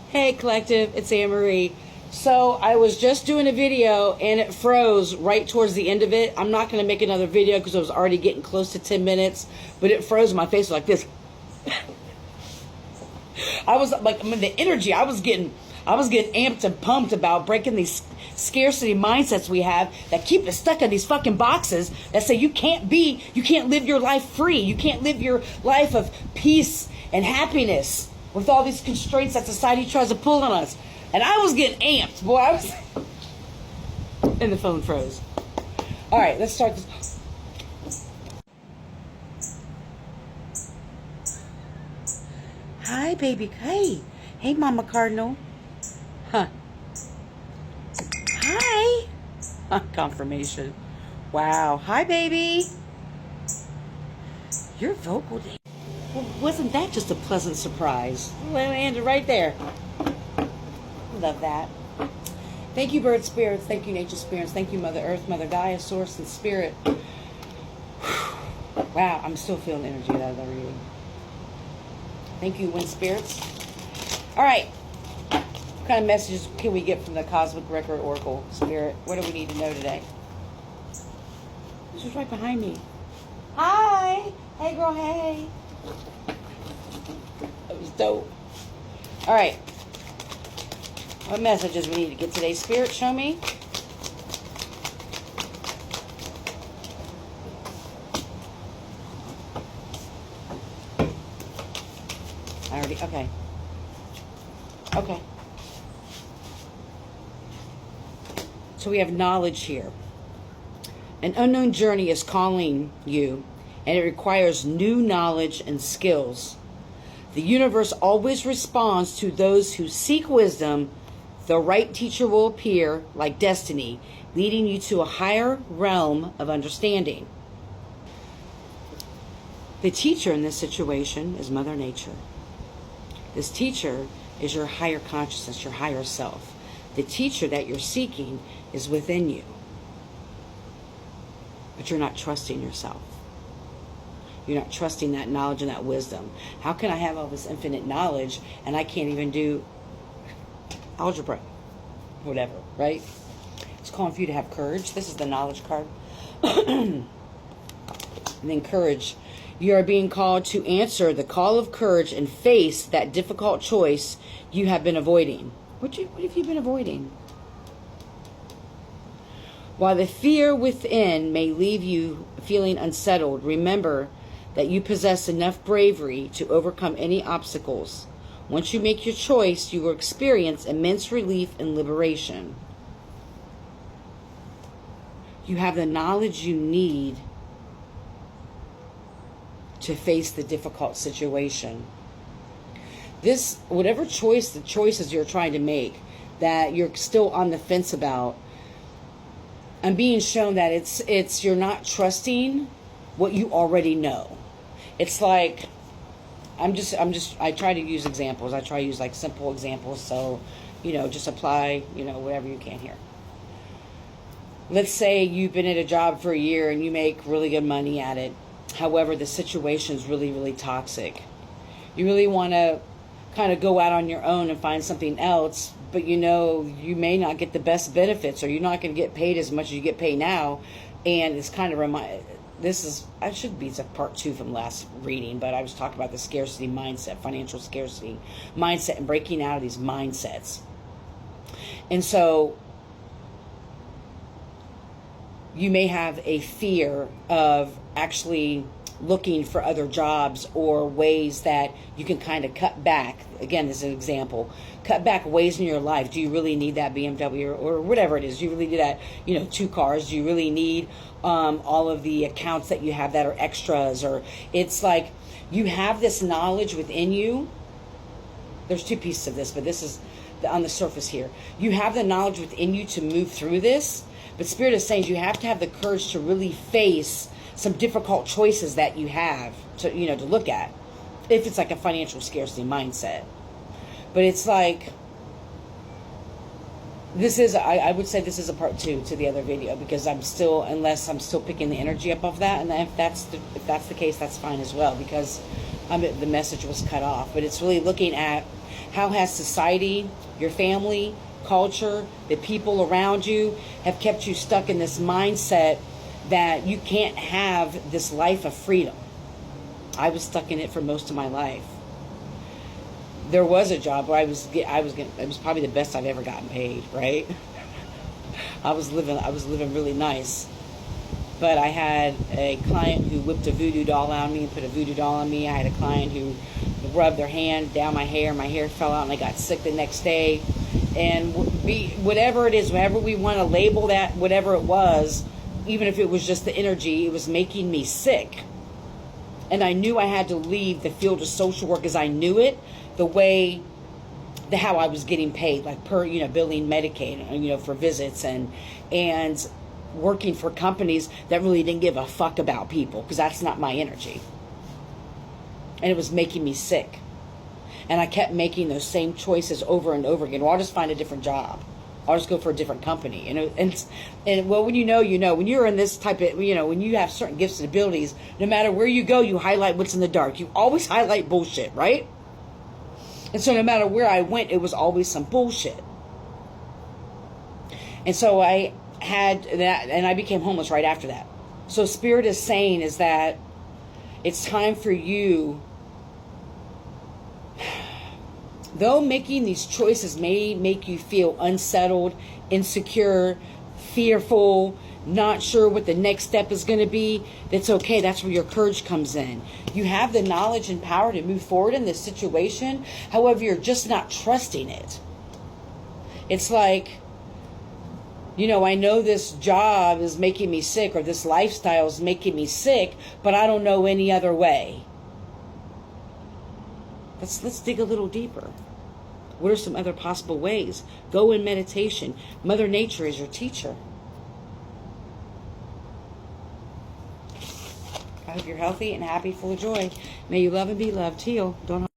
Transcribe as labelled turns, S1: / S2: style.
S1: Hey collective, it's Anne Marie. So I was just doing a video and it froze right towards the end of it. I'm not going to make another video because I was already getting close to 10 minutes, but it froze. My face was like this. I was like, the energy, I was getting amped and pumped about breaking these scarcity mindsets we have that keep us stuck in these fucking boxes that say you can't live your life free. You can't live your life of peace and happiness with all these constraints that society tries to pull on us. And I was getting amped, boy. And the phone froze. All right, let's start this. Hi, baby. Hey, Mama Cardinal. Huh. Hi. Confirmation. Wow. Hi, baby. Your vocal day. Well, wasn't that just a pleasant surprise? Landed right there. Love that. Thank you, bird spirits. Thank you, nature spirits. Thank you, Mother Earth, Mother Gaia, Source, and Spirit. Wow, I'm still feeling energy out of that reading. Thank you, wind spirits. All right. What kind of messages can we get from the Cosmic Record Oracle Spirit? What do we need to know today? This is right behind me. Hi. Hey, girl, hey. That was dope. All right. What messages we need to get today? Spirit, show me. Okay. Okay. So we have knowledge here. An unknown journey is calling you, and it requires new knowledge and skills. The universe always responds to those who seek wisdom. The right teacher will appear like destiny, leading you to a higher realm of understanding. The teacher in this situation is Mother Nature. This teacher is your higher consciousness, your higher self. The teacher that you're seeking is within you. But you're not trusting yourself. You're not trusting that knowledge and that wisdom. How can I have all this infinite knowledge and I can't even do algebra? Whatever, right? It's calling for you to have courage. This is the knowledge card. And then courage. You are being called to answer the call of courage and face that difficult choice you have been avoiding. What have you been avoiding? While the fear within may leave you feeling unsettled, remember that you possess enough bravery to overcome any obstacles. Once you make your choice, you will experience immense relief and liberation. You have the knowledge you need to face the difficult situation. Whatever the choices you're trying to make, that you're still on the fence about, I'm being shown that it's you're not trusting what you already know. It's like, I try to use examples. I try to use like simple examples. So, just apply, whatever you can here. Let's say you've been at a job for a year and you make really good money at it. However, the situation is really, really toxic. You really want to kind of go out on your own and find something else, but you may not get the best benefits, or you're not going to get paid as much as you get paid now. And it's kind of I should be part 2 from last reading, but I was talking about the scarcity mindset, financial scarcity mindset, and breaking out of these mindsets. And so you may have a fear of actually looking for other jobs or ways that you can kind of cut back. Again, this is an example. Cut back ways in your life. Do you really need that BMW or whatever it is? Do you really need that, 2 cars? Do you really need all of the accounts that you have that are extras? Or it's like you have this knowledge within you. There's 2 pieces of this, but this is on the surface here. You have the knowledge within you to move through this, but Spirit is saying you have to have the courage to really face some difficult choices that you have to look at, if it's like a financial scarcity mindset. But it's like, I would say this is a part 2 to the other video, because unless I'm still picking the energy up of that, and if that's the case, that's fine as well, because the message was cut off. But it's really looking at How has society, your family, culture, the people around you have kept you stuck in this mindset that you can't have this life of freedom? I was stuck in it for most of my life. There was a job where it was probably the best I've ever gotten paid, right? I was living really nice. But I had a client who whipped a voodoo doll on me and put a voodoo doll on me. I had a client who rubbed their hand down my hair fell out, and I got sick the next day. And whatever it is, whatever we want to label that, whatever it was, even if it was just the energy, it was making me sick. And I knew I had to leave the field of social work as I knew it, how I was getting paid, like per, billing Medicaid, for visits and working for companies that really didn't give a fuck about people, because that's not my energy. And it was making me sick. And I kept making those same choices over and over again. Well, I'll just find a different job. I'll just go for a different company. And well, when you know, when you're in this type of, when you have certain gifts and abilities, no matter where you go, you highlight what's in the dark. You always highlight bullshit, right? And so no matter where I went, it was always some bullshit. And so I had that, and I became homeless right after that. So Spirit is saying is that it's time for you, though making these choices may make you feel unsettled, insecure, fearful, not sure what the next step is going to be, that's okay. That's where your courage comes in. You have the knowledge and power to move forward in this situation. However, you're just not trusting it. It's like, I know this job is making me sick, or this lifestyle is making me sick, but I don't know any other way. Let's dig a little deeper. What are some other possible ways? Go in meditation. Mother Nature is your teacher. I hope you're healthy and happy, full of joy. May you love and be loved. Teal, don't